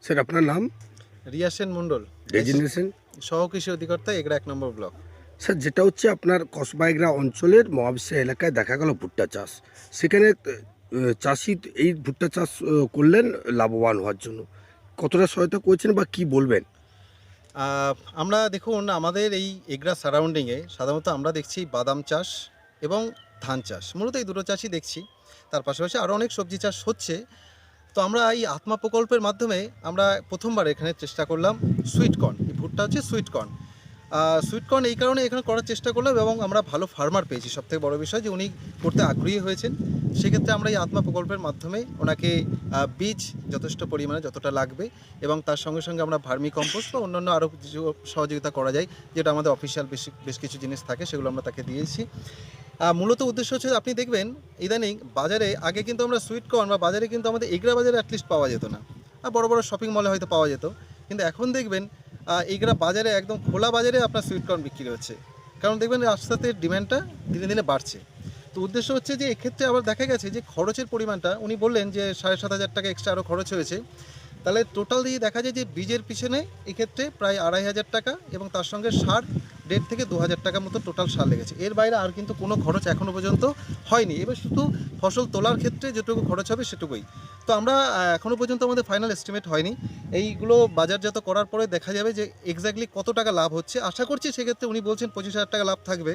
Sir আপনার নাম? রিয়াসেন মণ্ডল, designation? সহকৃষি অধিকর্তা, এগরা ১ নম্বর ব্লক। স্যার যেটা হচ্ছে আপনার কসবা এগরা অঞ্চলের মহাবিশ্ব এলাকায় দেখা গেল ভুট্টা চাষ, সেখানে চাষি এই ভুট্টা চাষ করলেন লাভবান হওয়ার জন্য, কতটা সহায়তা করেছেন বা কি বলবেন? আমরা দেখুন, আমাদের এই এগরা সারাউন্ডিংয়ে সাধারণত আমরা দেখছি বাদাম চাষ এবং ধান চাষ, মূলত এই দুটো চাষই দেখছি। তার পাশাপাশি আরও অনেক সবজি চাষ হচ্ছে। তো আমরা এই আত্মা প্রকল্পের মাধ্যমে আমরা প্রথমবার এখানে চেষ্টা করলাম সুইটকর্ন। এই ভুট্টা হচ্ছে সুইটকর্ন। সুইটকর্ন এই কারণে এখানে করার চেষ্টা করলাম এবং আমরা ভালো ফার্মার পেয়েছি। সবথেকে বড় বিষয় যে উনি করতে আগ্রহী হয়েছেন। সেক্ষেত্রে আমরা এই আত্মা প্রকল্পের মাধ্যমে ওনাকে বীজ যথেষ্ট পরিমাণে যতটা লাগবে এবং তার সঙ্গে সঙ্গে আমরা ভার্মি কম্পোস্ট বা অন্যান্য আরও কিছু সহযোগিতা করা যায়, যেটা আমাদের অফিসিয়াল বেশ কিছু জিনিস থাকে, সেগুলো আমরা তাকে দিয়েছি। মূলত উদ্দেশ্য হচ্ছে, আপনি দেখবেন ইদানিং বাজারে আগে কিন্তু আমরা সুইটকর্ন বা বাজারে কিন্তু আমাদের এগরা বাজারে অ্যাটলিস্ট পাওয়া যেত না, বড় বড় শপিং মলে হয়তো পাওয়া যেত, কিন্তু এখন দেখবেন এগরা বাজারে একদম খোলা বাজারে আপনার সুইটকর্ন বিক্রি হচ্ছে। কারণ দেখবেন আস্তে আস্তে ডিমান্ডটা দিনে দিনে বাড়ছে। তো উদ্দেশ্য হচ্ছে যে এক্ষেত্রে আবার দেখা গেছে যে খরচের পরিমাণটা, উনি বললেন যে ৭,৫০০ টাকা এক্সট্রা আরও খরচ হয়েছে। তাহলে টোটাল দিয়ে দেখা যায় যে বীজের পিছনে এক্ষেত্রে প্রায় ২,৫০০ টাকা এবং তার সঙ্গে সার ১,৫০০ থেকে ২,০০০ টাকা মতো টোটাল সার লেগেছে। এর বাইরে আর কিন্তু কোনো খরচ এখনও পর্যন্ত হয়নি। এবার শুধু ফসল তোলার ক্ষেত্রে যেটুকু খরচ হবে সেটুকুই। তো আমরা এখনও পর্যন্ত আমাদের ফাইনাল এস্টিমেট হয়নি। এইগুলো বাজারজাত করার পরে দেখা যাবে যে এক্স্যাক্টলি কত টাকা লাভ হচ্ছে। আশা করছি সেক্ষেত্রে উনি বলছেন ২৫,০০০ টাকা লাভ থাকবে।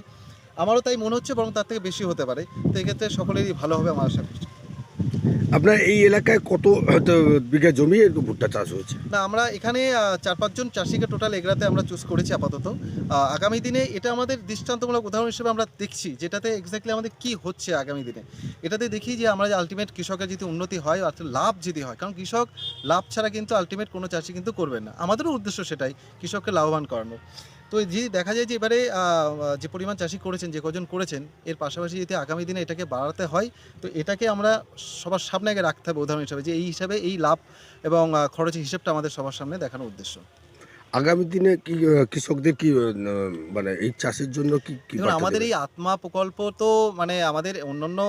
আমারও তাই মনে হচ্ছে, বরং তার থেকে বেশি হতে পারে। তো এক্ষেত্রে সকলেরই ভালো হবে আমার আশা করছি। আপনার এই এলাকায় কত বিঘা জমি ভুট্টা চাষ হয়েছে? না, আমরা এখানে ৪-৫ জন চাষিকে টোটাল এগরাতে আমরা চুজ করেছি আপাতত। আগামী দিনে এটা আমাদের দৃষ্টান্তমূলক উদাহরণ হিসেবে আমরা দেখছি, যেটাতে এক্স্যাক্টলি আমাদের কি হচ্ছে আগামী দিনে। এটাতে দেখি যে আমরা যে আলটিমেট কৃষকের যদি উন্নতি হয়, অর্থাৎ লাভ যদি হয়, কারণ কৃষক লাভ ছাড়া কিন্তু আলটিমেট কোনো চাষি কিন্তু করবেন না। আমাদেরও উদ্দেশ্য সেটাই, কৃষককে লাভবান করানো। তো যদি দেখা যায় যে এবারে যে পরিমাণ চাষি করেছেন, যে কজন করেছেন, এর পাশাপাশি যদি আগামী দিনে এটাকে বাড়াতে হয়, তো এটাকে আমরা সবার সামনে আগে রাখতে হবে উদাহরণ হিসাবে, যে এই হিসাবে এই লাভ এবং খরচের হিসেবটা আমাদের সবার সামনে দেখানোর উদ্দেশ্য। আগামী দিনে কি কৃষকদের কি মানে এই চাষের জন্য কি কি দেখুন, বার্তা আমাদের দেবেন? এই আত্মা প্রকল্প তো মানে আমাদের অন্যান্য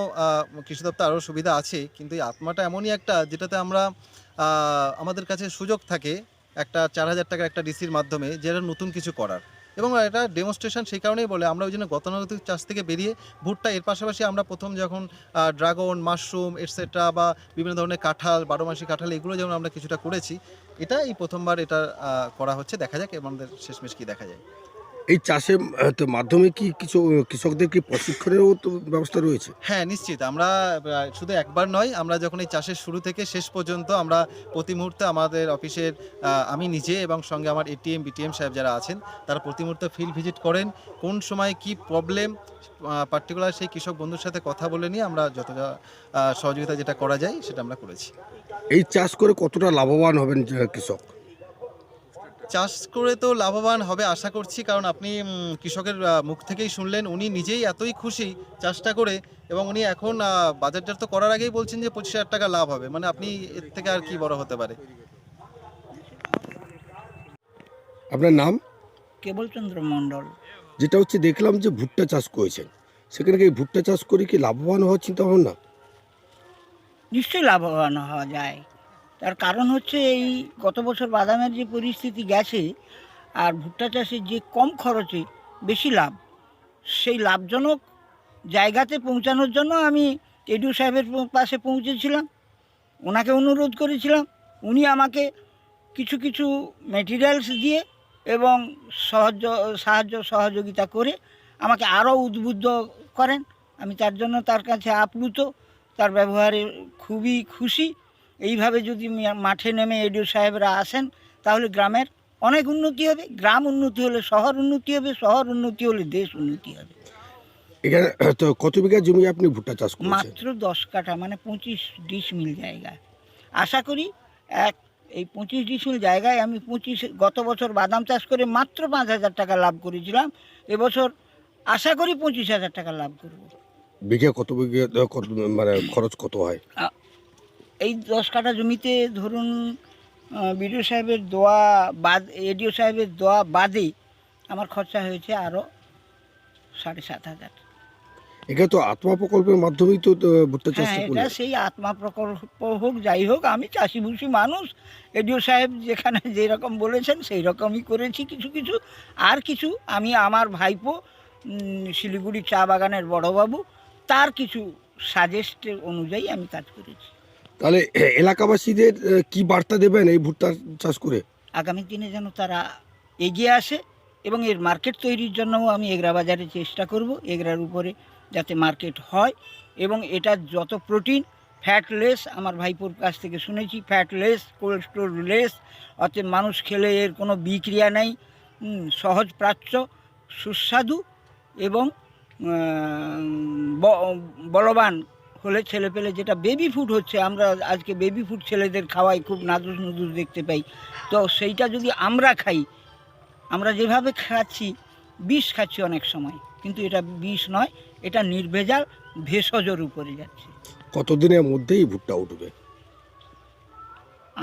কৃষি দপ্তর আরও সুবিধা আছে, কিন্তু এই আত্মাটা এমনই একটা, যেটাতে আমরা আমাদের কাছে সুযোগ থাকে একটা ৪,০০০ টাকার একটা ডিসির মাধ্যমে, যেটা নতুন কিছু করার এবং এটা ডেমনস্ট্রেশন। সেই কারণেই বলে আমরা ওই জন্য গতানুগতিক চাষ থেকে বেরিয়ে ভুট্টা, এর পাশাপাশি আমরা প্রথম যখন ড্রাগন, মাশরুম এটসেট্রা বা বিভিন্ন ধরনের কাঁঠাল, ১২ মাসি কাঁঠাল, এগুলো যেমন আমরা কিছুটা করেছি, এটা এই প্রথমবার এটা করা হচ্ছে। দেখা যাক আমাদের শেষমেশ কী দেখা যায়। এই চাষের তো মাধ্যমে কি কিছু কৃষকদের কি প্রশিক্ষণেরও তো ব্যবস্থা রয়েছে? হ্যাঁ, নিশ্চিত। আমরা শুধু একবার নয়, আমরা যখন এই চাষের শুরু থেকে শেষ পর্যন্ত আমরা প্রতি মুহূর্তে আমাদের অফিসের আমি নিজে এবং সঙ্গে আমার এটিএম, বিটিএম সাহেব যারা আছেন, তারা প্রতি মুহূর্তে ফিল্ড ভিজিট করেন। কোন সময় কি প্রবলেম, পার্টিকুলার সেই কৃষক বন্ধুর সাথে কথা বলে নিয়ে আমরা যতটা সহযোগিতা যেটা করা যায় সেটা আমরা করেছি। এই চাষ করে কতটা লাভবান হবেন কৃষক? চাষ করে তো লাভবান হবে আশা করছি, কারণ আপনি কৃষকের মুখ থেকেই শুনলেন, উনি নিজেই এতই খুশি চাষটা করে এবং উনি এখন বাজারজাত করার আগেই বলছেন যে ২৫,০০০ টাকা লাভ হবে। মানে আপনি এর থেকে আর কি বড় হতে পারে। আপনার নাম? কেবলচন্দ্র মণ্ডল। যেটা হচ্ছে দেখলাম যে ভুট্টা চাষ করেছেন, সেখানে কি ভুট্টা চাষ করে কি লাভবান হওয়ার চিন্তা ভাবনা? নিশ্চয়ই লাভবান হওয়া যায়। তার কারণ হচ্ছে, এই গত বছর বাদামের যে পরিস্থিতি গেছে আর ভুট্টা চাষে যে কম খরচে বেশি লাভ, সেই লাভজনক জায়গাতে পৌঁছানোর জন্য আমি এডিও সাহেবের পাশে পৌঁছেছিলাম, ওনাকে অনুরোধ করেছিলাম। উনি আমাকে কিছু কিছু ম্যাটেরিয়ালস দিয়ে এবং সাহায্য সহযোগিতা করে আমাকে আরও উদ্বুদ্ধ করেন। আমি তার জন্য তার কাছে আপ্লুত, তার ব্যবহারে খুবই খুশি। এইভাবে যদি মাঠে নেমে এডিও সাহেবরা আসেন, তাহলে গ্রামের অনেক উন্নতি হবে। গ্রাম উন্নতি হলে শহর উন্নতি হবে, শহর উন্নতি হলে দেশ উন্নতি হবে। এখানে তো কত বিঘা জমি আপনি ভুট্টা চাষ করেছেন? মাত্র 10 কাঠা, মানে 25 ডিসমিল জায়গা। আশা করি এই 25 ডিসমিল জায়গায় আমি গত বছর বাদাম চাষ করে মাত্র 5,000 টাকা লাভ করেছিলাম। এবছর আশা করি 25,000 টাকা লাভ করব। বিঘা কত বিঘা মানে খরচ কত হয়? এই 10 কাঠা জমিতে ধরুন বিডিও সাহেবের এডিও সাহেবের দোয়া বাদে আমার খরচা হয়েছে আরও 7,500। এখানে তো আত্মা প্রকল্পের মাধ্যমেই তো ভুট্টা চাষ হ্যাঁ, এটা করলেন। সেই আত্মা প্রকল্প হোক যাই হোক, আমি চাষিভুষি মানুষ। এডিও সাহেব যেখানে যেরকম বলেছেন সেই রকমই করেছি কিছু কিছু। আর কিছু আমি আমার ভাইপো শিলিগুড়ি চা বাগানের বড়বাবু, তার কিছু সাজেস্ট অনুযায়ী আমি কাজ করেছি। তাহলে এলাকাবাসীদের কি বার্তা দেবেন এই ভুট্টা চাষ করে? আগামী দিনে যেন তারা এগিয়ে আসে এবং এর মার্কেট তৈরির জন্যও আমি এগরা বাজারে চেষ্টা করব, এগরার উপরে যাতে মার্কেট হয় এবং এটা যত প্রোটিন ফ্যাটলেস, আমার ভাইপোর কাছ থেকে শুনেছি ফ্যাটলেস, কোল্ড স্টোর লেস, অতএব মানুষ খেলে এর কোনো বিক্রিয়া নেই, সহজ প্রাচ্য, সুস্বাদু এবং বলবান হলে ছেলেপেলে, যেটা বেবি ফুড হচ্ছে, আমরা আজকে বেবি ফুড ছেলেদের খাওয়াই, খুব নাদুস নুদুস দেখতে পাই, তো সেইটা যদি আমরা খাই, আমরা যেভাবে খাচ্ছি বিষ খাচ্ছি অনেক সময়, কিন্তু এটা বিষ নয়, এটা নির্ভেজাল ভেষজের উপরে যাচ্ছে। কতদিনের মধ্যেই ভুট্টা উঠবে?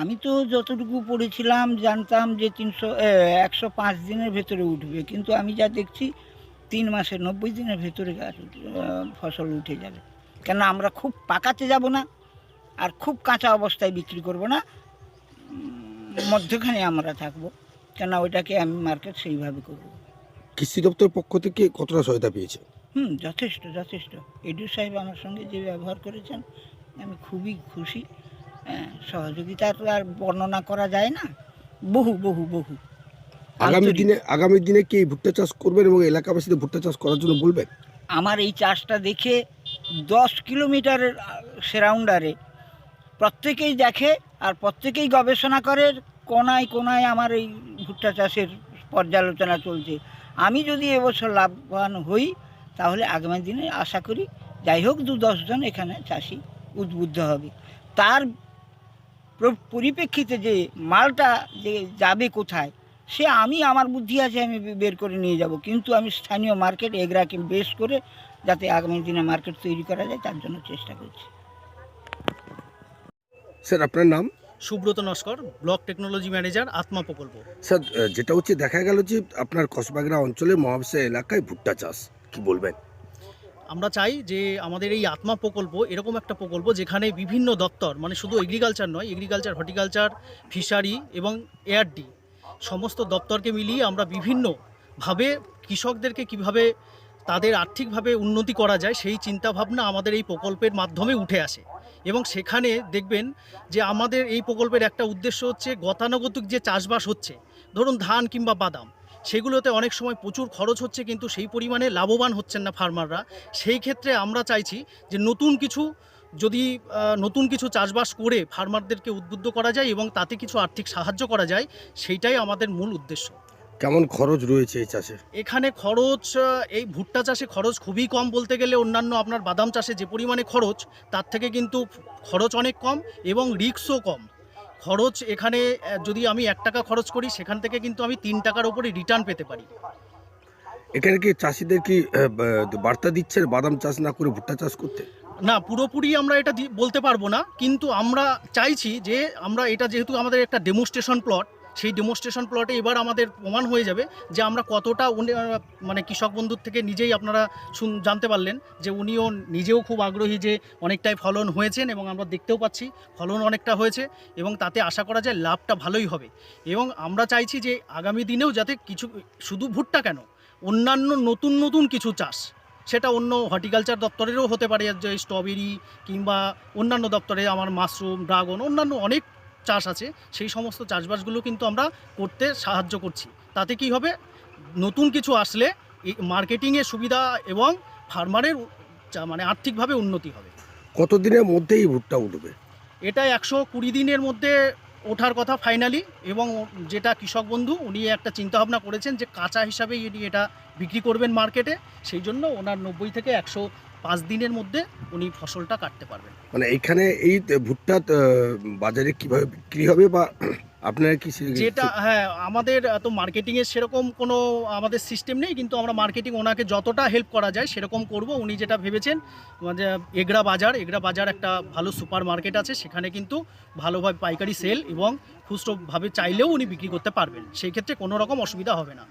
আমি তো যতটুকু পড়েছিলাম জানতাম যে 105 দিনের ভেতরে উঠবে, কিন্তু আমি যা দেখছি 3 মাসের 90 দিনের ভেতরে ফসল উঠে যাবে। কেন আমরা খুব পাকাতে যাব না আর খুব কাঁচা অবস্থায় বিক্রি করব না, মধ্যখানে আমরা থাকবো, কেন ওইটাকে আমি মার্কেট সেইভাবে করব। কৃষি দপ্তর পক্ষ থেকে কতটা সহায়তা পেয়েছে? যথেষ্ট যথেষ্ট। এডিও সাহেব আমার সঙ্গে যে ব্যবহার করেছেন আমি খুবই খুশি। সহযোগিতার আর বর্ণনা করা যায় না, বহু বহু বহু। আগামী দিনে কি এই ভুট্টা চাষ করবেন এবং এলাকাবাসীদের ভুট্টা চাষ করার জন্য বলবেন? আমার এই চাষটা দেখে 10 কিলোমিটারের সারাউন্ডারে প্রত্যেকেই দেখে আর প্রত্যেকেই গবেষণা করে, কোনায় কোনায় আমার এই ভুট্টা চাষের পর্যালোচনা চলছে। আমি যদি এবছর লাভবান হই তাহলে আগামী দিনে আশা করি যাই হোক 2-10 জন এখানে চাষি উদ্বুদ্ধ হবে। তার পরিপ্রেক্ষিতে যে মালটা যে যাবে কোথায়, সে আমি আমার বুদ্ধি আছে, আমি বের করে নিয়ে যাব, কিন্তু আমি স্থানীয় মার্কেট এগরাকে বেস করে যাতে আগামী দিনে মার্কেট তৈরি করা যায় তার জন্য চেষ্টা করছি। স্যার আপনার নাম? Subrata Naskar, block technology manager, আত্মা প্রকল্প। স্যার যেটা হচ্ছে দেখা গেল যে আপনার কসবাগড়া অঞ্চলে মহাবিশ্ব এলাকায় ভুট্টা চাষ, কি বলবেন? আমরা চাই যে আমাদের এই আত্মা প্রকল্প এরকম একটা প্রকল্প যেখানে বিভিন্ন দপ্তর, মানে শুধু এগ্রিকালচার নয়, এগ্রিকালচার, হর্টিকালচার, ফিশারি এবং এআরডি সমস্ত দপ্তরকে মিলিয়ে আমরা বিভিন্নভাবে কৃষকদেরকে কিভাবে তাদের আর্থিকভাবে উন্নতি করা যায় সেই চিন্তাভাবনা আমাদের এই প্রকল্পের মাধ্যমে উঠে আসে। এবং সেখানে দেখবেন যে আমাদের এই প্রকল্পের একটা উদ্দেশ্য হচ্ছে গতানুগতিক যে চাষবাস হচ্ছে, ধরুন ধান কিংবা বাদাম, সেগুলোতে অনেক সময় প্রচুর খরচ হচ্ছে কিন্তু সেই পরিমাণে লাভবান হচ্ছেন না ফার্মাররা। সেই ক্ষেত্রে আমরা চাইছি যে নতুন কিছু চাষবাস করে ফার্মারদেরকে উদ্বুদ্ধ করা যায় এবং তাতে কিছু আর্থিক সাহায্য করা যায়, সেইটাই আমাদের মূল উদ্দেশ্য। কেমন খরচ রয়েছে এই চাষে? এখানে খরচ, এই ভুট্টা চাষে খরচ খুবই কম বলতে গেলে। অন্যান্য আপনার বাদাম চাষে যে পরিমাণে খরচ তার থেকে কিন্তু খরচ অনেক কম এবং রিস্কও কম। খরচ এখানে যদি আমি 1 টাকা খরচ করি সেখান থেকে কিন্তু আমি 3 টাকার উপরে রিটার্ন পেতে পারি। এখানে কি চাষিদের কি বার্তা দিচ্ছেন বাদাম চাষ না করে ভুট্টা চাষ করতে? না, পুরোপুরি আমরা এটা বলতে পারবো না, কিন্তু আমরা চাইছি যে আমরা এটা, যেহেতু আমাদের একটা ডেমোস্ট্রেশন প্লট, সেই ডেমোস্ট্রেশন প্লটে এবার আমাদের প্রমাণ হয়ে যাবে যে আমরা কতটা মানে কৃষক বন্ধুর থেকে নিজেই আপনারা জানতে পারলেন যে উনিও নিজেও খুব আগ্রহী যে অনেকটাই ফলন হয়েছেন এবং আমরা দেখতেও পাচ্ছি ফলন অনেকটা হয়েছে এবং তাতে আশা করা যায় লাভটা ভালোই হবে। এবং আমরা চাইছি যে আগামী দিনেও যাতে কিছু, শুধু ভুট্টা কেন, অন্যান্য নতুন কিছু চাষ, সেটা অন্য হর্টিকালচার দপ্তরেরও হতে পারে, যে স্ট্রবেরি কিংবা অন্যান্য দপ্তরে আমার মাশরুম, ড্রাগন, অন্যান্য অনেক চাষ আছে, সেই সমস্ত চাষবাসগুলো কিন্তু আমরা করতে সাহায্য করছি। তাতে কি হবে, নতুন কিছু আসলে মার্কেটিংয়ের সুবিধা এবং ফার্মারের মানে আর্থিকভাবে উন্নতি হবে। কতদিনের মধ্যে এই ভুট্টা উঠবে? এটা 120 দিনের মধ্যে ওঠার কথা ফাইনালি, এবং যেটা কৃষক বন্ধু উনি একটা চিন্তাভাবনা করেছেন যে কাঁচা হিসাবে উনি এটা বিক্রি করবেন মার্কেটে, সেই জন্য ওনার 90 থেকে 105 দিনের মধ্যে উনি ফসলটা কাটতে পারবেন। মানে এখানে এই ভুট্টা বাজারে কিভাবে বিক্রি হবে বা আপনারা কি যেটা, হ্যাঁ, আমাদের তো মার্কেটিংয়ের সেরকম কোনো আমাদের সিস্টেম নেই, কিন্তু আমরা মার্কেটিং ওনাকে যতটা হেল্প করা যায় সেরকম করব। উনি যেটা ভেবেছেন, মানে এগরা বাজার একটা ভালো সুপার মার্কেট আছে, সেখানে কিন্তু ভালোভাবে পাইকারি সেল এবং খুচরোভাবে চাইলেও উনি বিক্রি করতে পারবেন, সেই ক্ষেত্রে কোনো রকম অসুবিধা হবে না।